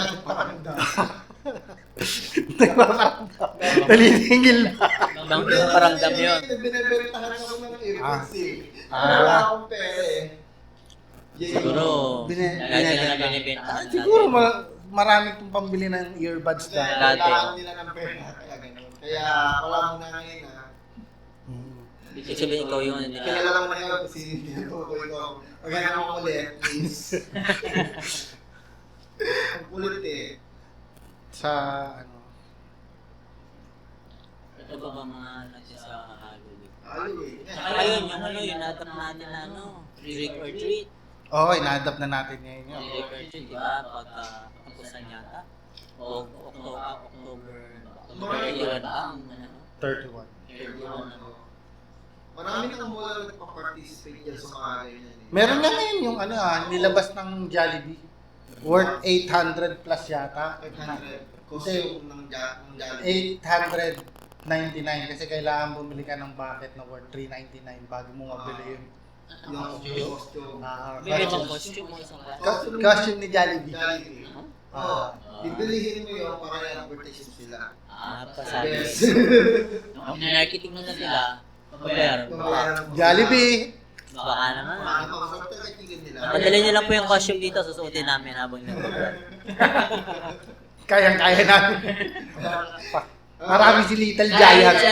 Nagpaparamdam. Naliningil ba? Ibang paramdam yun. Binibentahan ako ng earbuds eh. Ah. Wala akong pera eh. Siguro, Bine- lagi na binibentahan Siguro marami pong pambili ng earbuds Kasi na. kailangan nila ng pera. Kaya ganun. Kaya wala muna ngayon ha. Ibig sabihin ikaw yung nila. Kilala mo na yun kung sino ko ikaw. Maganda mo ulit, please. Ang kulit eh. Sa ano. Ito ba mga nandiyan sa Halloween? Halloween. Ayun, yung natap natin na trick or treat. Oo, ina-adapt na natin ngayon yun. Trick or treat, di ba? Pagkakusan yata. O October 31 ba? 31. 31. Marami na mula nagpa-participate dyan sa mga ganyan eh. Meron na ngayon yung nilabas ng Jollibee. Worth 800 plus yata. 800 costume ng Jollibee. 899 kasi kailangan bumili ka ng bucket na worth 399 bago mo mabili yun. Yung costume. Bili bang costume mo isang Costume ni Jollibee. Jollibee. Bibilihin mo yun para yung advertisement sila. Pasabi. Marketing na sila. Mabayaran mo. Jollibee! Baka naman. Nila. Padali niyo lang po yung costume dito, susuotin namin habang nagbablog. Kayang-kaya namin. Marami si Little Kahit Giant. si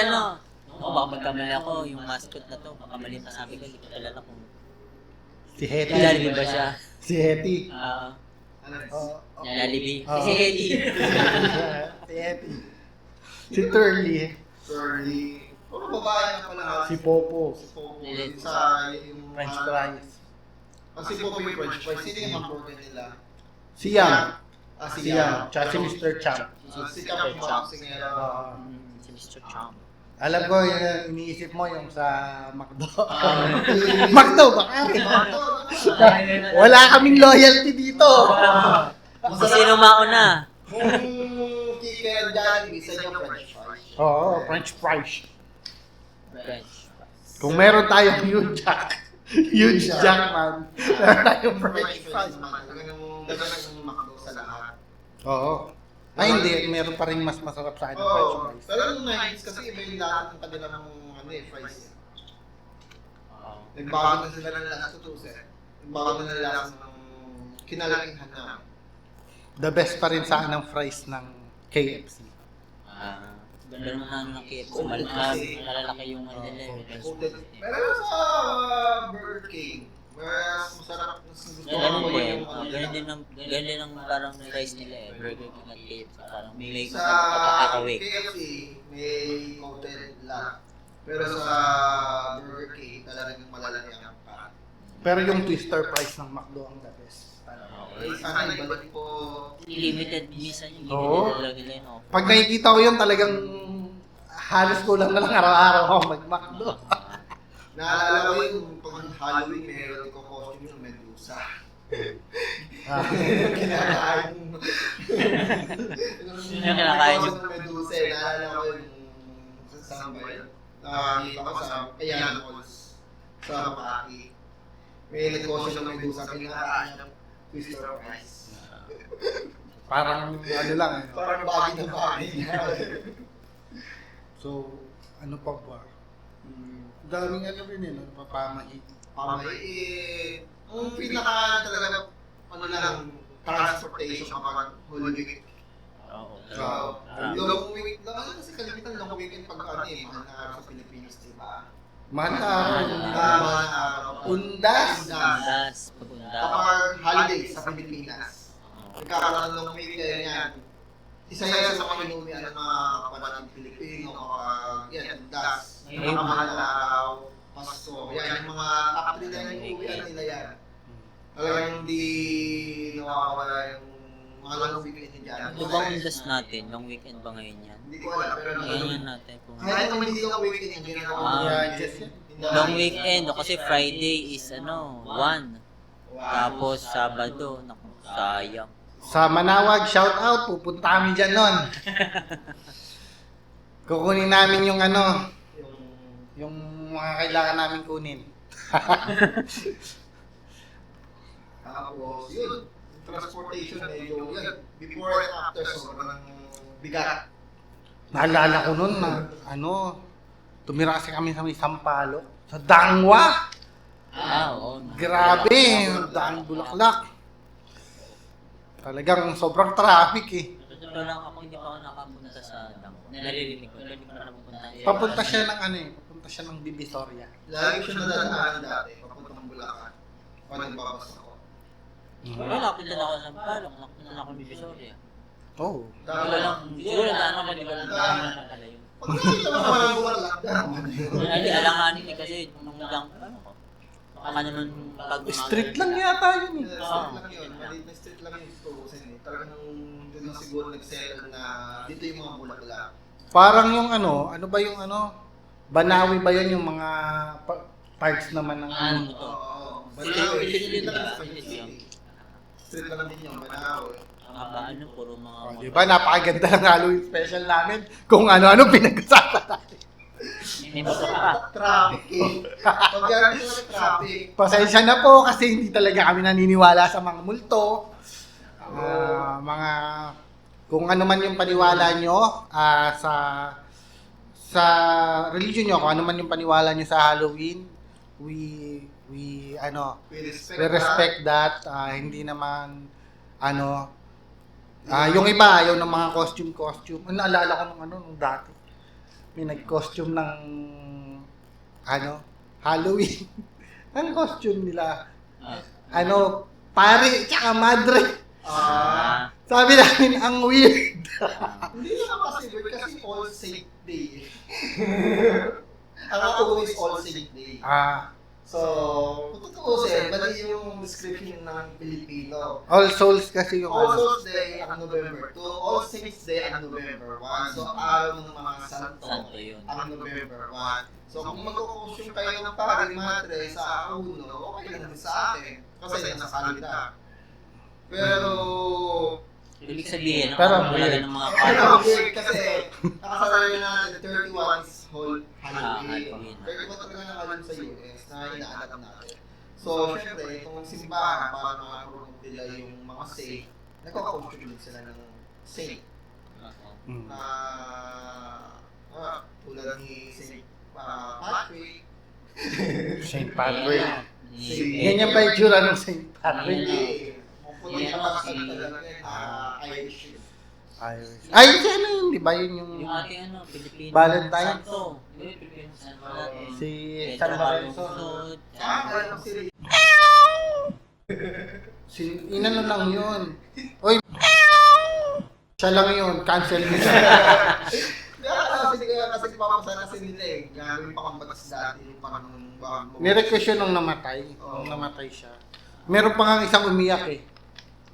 baka magkamali ako, yung mascot na to, baka mali pa sabi ko, hindi ko talala kung Si Hetty. Jollibee ba siya? Si Hetty. Ano? Jollibee. Oo. Si Eddie. Si Hetty. Si Turley. Curly. Puro babae na pala. Si Popo. Si Popo. Sa yung French fries. Kasi Popo yung French fries. Sino yung hamburger nila? Si Yang. Si Si Yang. Tsaka si Mr. Champ. Si Champ yung boxing nila. Si Mr. Chomp. Alam ko, yung iniisip mo yung sa McDo. McDo, baka rin. Wala kaming loyalty dito. Kung sino mauna? Kung chicken Jollibee, sa yung French fries. Oo, French fries. French. Kung meron tayong huge jack man, meron tayong French fries. man. Talagang yung McDo sa lahat. Oo. Ay, hindi. Meron pa rin mas masarap sa akin ng French Oo. fries. Pero nung 90s kasi iba yung lahat ng kanilang fries. Nagbago na sila ng lasa tutusin. Nagbago na ng lasa ng kinalakihan na. The best pa rin sa akin ng fries ng KFC. Ganda naman ng KFC. Malalaki yung ano nila. Pero sa Burger King, mas masarap na gusto Ganun ko din. yung Ganun din ang parang fries nila eh. Burger King at KFC. Parang may sa pagkakawik. KFC, may coated lang. Pero sa Burger King, talagang malalaki ang pan. Pero yung twister fries ng McDo ang the best. Sana ibalik po. Limited minsan yung Oo. limited talaga nila yun. Pag nakikita ko yun, talagang halos kulang na lang araw-araw ako mag-McDo. Naalala ko yung pag Halloween, meron ko costume yung Medusa. Kinakain mo. Yung kinakain mo. Yung Medusa, naalala ko yung saan ba yun? Nakakita ko sa Ayan Halls sa Makati. May negosyo ng Medusa, kinakain ng twister fries. Parang ano lang eh. Parang bagay na bagay niya. So, ano pa ba? Daming ano rin eh, napapamahi. Ang pinaka talaga, ano lang, transportation kapag Holy Week. Oo. Long week, ano kasi kalimitan long weekend pag ano eh, mahal na araw sa Pilipinas, di ba? Mahal na araw. Mahal na araw. Undas. Pundas. Pagpundas. Kapag holiday sa Pilipinas, nagkakaroon ng long weekend yan. Isa yan sa mga inuwian ng mga kapatid Pilipino kapag yan, undas. Mahal na araw, Pasko. Yan, yung mga top 3 na yung inuwian nila yan. Talagang hindi nawawala yung mga long weekend niya dyan. Ano bang undas natin? Long weekend ba ngayon yan? Hindi ko alam, pero Ngayon natin kung... kahit naman hindi long weekend yung ginagawa Ah, niya. Long weekend, no? Kasi Friday is 1. Tapos Sabado, naku, sayang. Sa Manawag, shout out, pupunta kami dyan nun. Kukunin namin yung ano, yung mga kailangan namin kunin. Tapos, yun, transportation medyo yan. Before and after, sobrang bigat. Naalala ko nun na, tumira kasi kami sa may Sampaloc. Sa Dangwa! Oo. Grabe, daang bulaklak. Talagang sobrang traffic eh. Totoo lang ako, hindi pa ako nakapunta sa Dangwa. Naririnig ko, hindi ko na napupunta. Papunta siya ng Divisoria. Lagi ko siya nadadaanan dati, papuntang Bulacan. O nagbabas ako. Wala, nakapunta na ako sa Palok, nakapunta na ako ng Divisoria. Oh. Wala lang, siguro daan ako, di ko lang daan na pala yun. Pag nakita mo naman ang bulaklak, dama na yun. Hindi, alanganin eh, kasi nung lang, ano ko, baka naman pag... Street lang yata yun eh. Street lang yun, maliit na street lang yung tutusin eh. Talagang doon na siguro nag-settle na dito yung mga bulaklak. Parang yung ano ba yung Banawi ba yun yung mga parts naman ng Ano mo to? Oo. Street Street lang. Street lang din yung Banawe. Ano, puro mga... Di ba, napakaganda ng Halloween special namin kung ano-ano pinag-usapan natin. May motor pa. Traffic eh. Pag gano'n talaga traffic. Pasensya na po kasi hindi talaga kami naniniwala sa mga multo. Mga kung ano man yung paniwala nyo sa religion nyo, kung ano man yung paniwala nyo sa Halloween, we respect that. Hindi naman yung iba ayaw ng mga costume. Naalala ko nung dati. May nag-costume ng Halloween. Ang costume nila, Pare, tsaka madre. Sabi namin, ang weird. Hindi naman kasi weird kasi All Saint Day. Ang ako is All Saint Day. So, kung tutuusin, mali yung description ng Pilipino. All Souls kasi yung All Souls Day ang November 2, All Saints Day ang November 1. So, araw ng mga santo yun. ang November 1. So, kung magkukusyon kayo ng pare, madre sa uno, okay lang din sa atin. Kasi nasa kalenda. Pero, Ibig sabihin, Pero, wala ng mga pero colors. weird kasi nakasalayo natin 31 is whole Halloween. Halloween. 31 talaga ng Halloween sa US na inaalam natin. So, syempre, itong simbahan para makapromote nila yung mga saint, nagko-contribute sila ng saint. Tulad ni Saint Patrick. Saint Patrick. Saint- Ganyan ba yung tsura ng Saint Patrick? Hindi naman sa talaga Irish. Ay, si ano yun, di ba? Yun yung Yung ating Pilipino. Valentine. Santo. Yung Pilipino Santo natin. si San Lorenzo. Alam si Inano lang yun. Oy, siya lang yun. Cancel mo siya. Kasi papasana kasi nila eh. Gagawin pa kang batas dati yung panahon bago. Nirequest yun nung namatay. Nung namatay siya. Meron pa nga isang umiyak eh.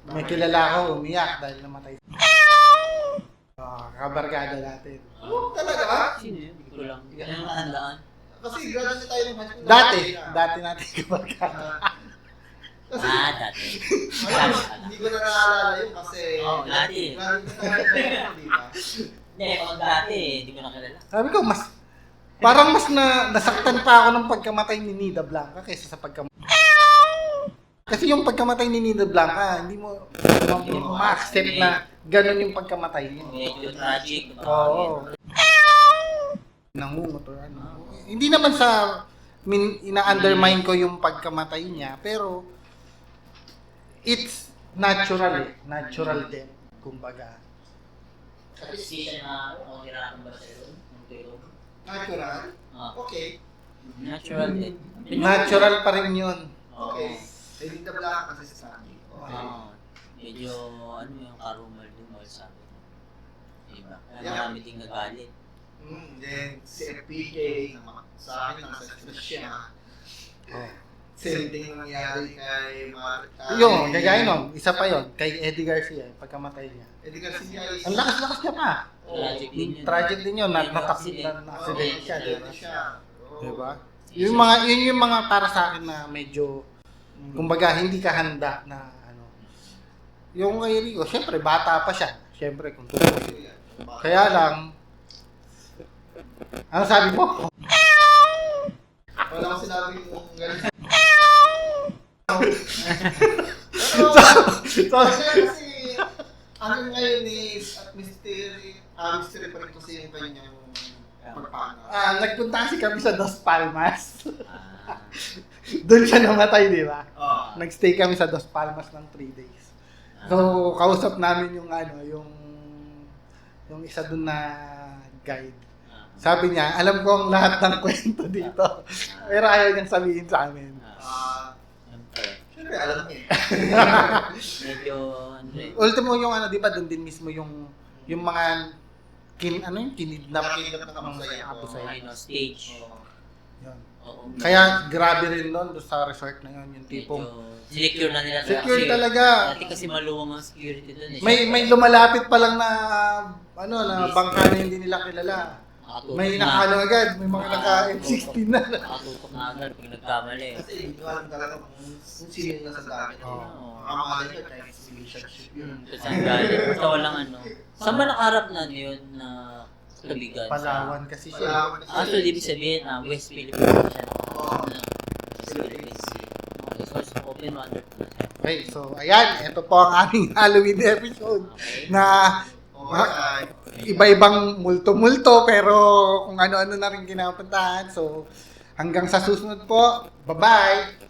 May kilala ko umiyak dahil namatay. Kabarkada natin. Oh, talaga? Sino yun? Hindi ko lang. Hindi ko lang nahandaan. Kasi graduate tayo ng high school. Dati natin kabarkada. Kasi, Dati. hindi ko na naalala yun kasi Dati. graduate tayo ng high school, di ba? Hindi, kung dati, hindi ko nakilala. Sabi ko, parang mas nasaktan pa ako ng pagkamatay ni Nida Blanca kaysa sa pagkamatay. Kasi yung pagkamatay ni Nida Blanca, hindi mo ma-accept na ganun yung pagkamatay niya. Medyo tragic. Oo. Nangungot or ano. Hindi naman sa ina-undermine ko yung pagkamatay niya, pero it's natural eh. Natural death, kumbaga. At least di siya na nahirapan ba siya doon? Nung tulog? Natural? Okay. Natural din. Natural pa rin yun. Okay. Eh, hindi na black kasi sa akin. Okay. Medyo, yung karumal din mo sabi. Diba? Kaya Yeah. marami din nagalit. Then, si FPJ, sa akin, nasa stress siya. Same thing nangyari kay Marta. Yung, gagaya nun, isa pa yon kay Eddie Garcia, pagkamatay niya. Eddie Garcia is... Ang lakas-lakas niya pa. Tragic din yun. Tragic din yun, Yung na-accident accident siya, di ba? siya. Diba? Yun yung mga para sa akin na medyo, kumbaga, hindi ka handa na, yung kay Rico, syempre, bata pa siya. Syempre, kung tutuloy. Kaya lang, ano sabi mo? Wala akong sinabi yung gano'n. So, Kasi, ano ngayon is, at mystery pa rin kasi yung kanyang pagpanga. nagpunta kasi kami sa Dos Palmas. Doon siya namatay, di ba? Nagstay kami sa Dos Palmas ng 3 days. So, kausap namin yung yung isa doon na guide. Sabi niya, alam ko ang lahat ng kwento dito. Pero ayaw niyang sabihin sa amin. Siyempre, alam niya. Medyo, Ultimo yung di ba, doon din mismo yung mga kinidnap Nakakilap ng Abu Sayyaf. stage. Yun. Oo. Kaya grabe rin doon sa resort na yun, yung tipong Secure na nila. secure Kasi talaga. Dati kasi maluwang ang security doon eh. May lumalapit pa lang na na bangka na hindi nila kilala. May nakakano agad, may mga naka-M16 na. Nakatutok na agad pag nagkamali. Kasi hindi ko alam talaga kung sino yung nasa gamit. Makamali ko, Chinese relationship yun. Kung saan galing. Basta walang Saan ba nakaharap na yun na tubigan? Palawan kasi siya. Palawan So, ibig sabihin, West Philippines siya. West Philippines Sea. Okay, so open water po na siya. Okay, so ayan, ito po ang aming Halloween episode na iba-ibang multo-multo pero kung ano-ano na rin kinapuntahan. So hanggang sa susunod po, bye-bye!